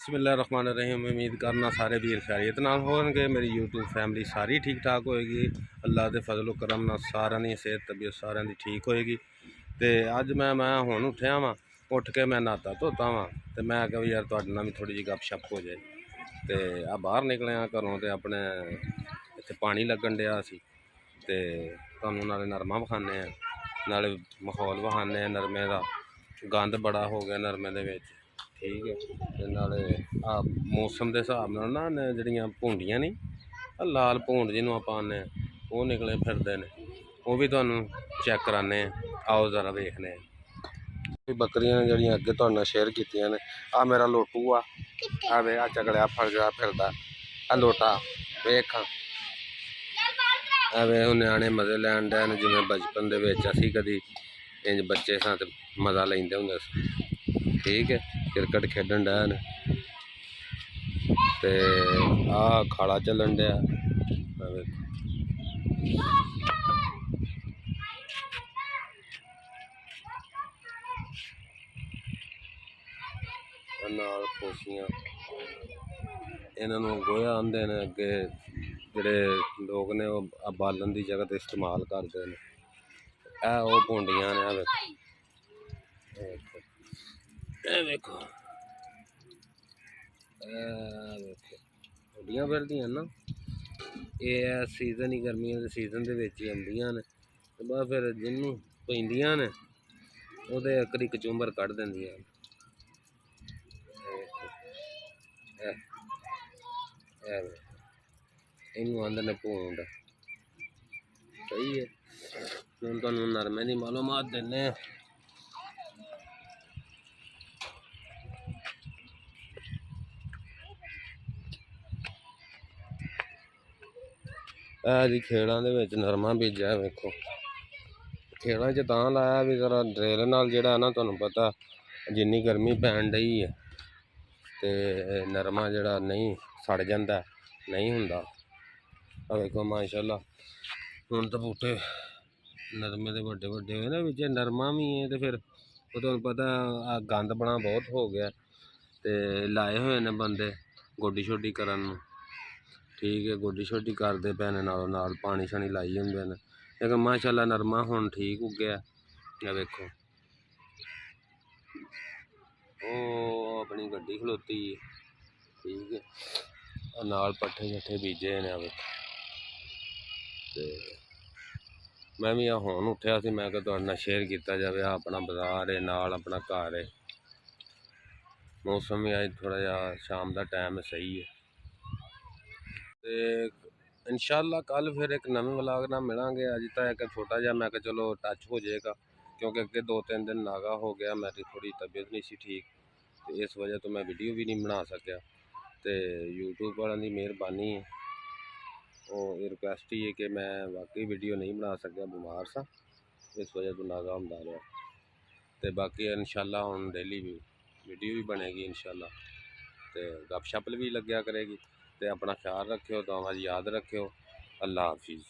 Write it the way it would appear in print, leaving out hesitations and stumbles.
बिस्मिल्लाहिर्रहमानिर्रहीम। उम्मीद करना सारे वीर खैरियत नाल होणगे। मेरी यूट्यूब फैमिली सारी ठीक ठाक होएगी। अल्लाह के फजलो करम नाल सारिਆਂ ਦੀ सेहत तबीयत सारिਆਂ ਦੀ ठीक होएगी। तो अज मैं हुण उठिया वां, उठ के मैं नहाता धोता वां तो मैं कहा भी यार तुहाडे नाल भी थोड़ी जी गपशप हो जाए। तो आ बाहर निकलिया घरों तो अपने इत्थे पानी लगन दिया सी ते तुहानूं नाले नरमा विखाने नाले माहौल विखाने नरमे का। गंद बड़ा हो गया नरमे दे विच, ठीक है। ते नाले आ मौसम के हिसाब नाल ना जिहड़ियां भूंडियां नहीं लाल भूंड जिन्हों आपां आने वो निकले फिरदे ने, वो भी तुहानूं चैक कराने। आओ जरा देखने बकरियां ने जिहड़ियां अगे तुहाडे नाल शेयर कीतियां ने। आ मेरा लोटू आ वे आ चगड़िया फड़दा फिरदा आ लोटा वेख वे न्याणे मजे लैन डे ने जिवें बचपन दे विच असीं कदी इंज बच्चे सां ते मज़ा लैंदे हुंदे सी, ठीक है। क्रिकेट खेडन डे ने ते आ खाड़ा चलन डया नाल खोसियां इन्हों गोया आंदे ने। अगे जोड़े लोग ने बालन की जगह तो इस्तेमाल करते हैं। वो भूंडियां ने देखो भूंडियां फिरदियां ना। ये सीजन ही गर्मियों के सीजन के ही आंदियां ने ते बस फिर जिन्हों पैंदियां ने वो एकड़ी कचुंबर कढ़ देंदियां। इनू आंदे ने भूंड, सही है। हुण तुहानूं नरमे की मालूमात देने। जी खेड़ां दे विच नरमा बीजा वेखो। खेड़ां च तां लाया भी जरा ड्रिल नाल जिहड़ा ना तुहानूं पता जिन्नी गर्मी पैन डई है ते नरमा जिहड़ा नहीं सड़ जांदा नहीं हुंदा। वेखो माशाअल्लाह हुण तो बूटे नरमे दे वड्डे वड्डे होए ना, बिच नरमा भी है तो फिर वो तुहानूं पता गंद बना बहुत हो गया ते लाए हुए ने बंदे गोड्डी शोड्डी करन नूं, ठीक है। गोड्डी शोड्डी करते पे ने नालों नाल पानी शानी लाई हुंदे ने। लेकिन माशाअल्लाह नरमा हुण ठीक उग्गया वेखो। ओ अपनी गड्डी खलोती है, ठीक है। नाल पट्ठे शट्ठे बीजे ने ते मैं भी हुण उठिया सी, मैं तुहाडे नाल शेयर किया जाए। अपना बाजार है नाल अपना घर है। मौसम भी अज थोड़ा जिहा शाम का टाइम सही है। ते इंशाअल्लाह कल फिर एक नवे व्लॉग नाल मिलांगे। अज तो एक छोटा जिहा मैं चलो टच हो जाएगा क्योंकि अगे 2-3 दिन नागा हो गया, मेरी थोड़ी तबीयत नहीं सी ठीक तो इस वजह तो मैं वीडियो भी नहीं बना सकिया। तो यूट्यूब वालों की मेहरबानी है, वो रिक्वेस्ट ही है कि मैं वाकई वीडियो नहीं बना सकिया, बीमार सा इस वजह तो नागा होंदा रहा। तो बाकी इंशाअल्लाह हुण डेली भी वीडियो भी बनेगी इंशाअल्लाह, तो गपशप भी लग्या करेगी। तो अपना ख्याल रखियो, दुआवां याद रखियो। अल्लाह हाफिज़।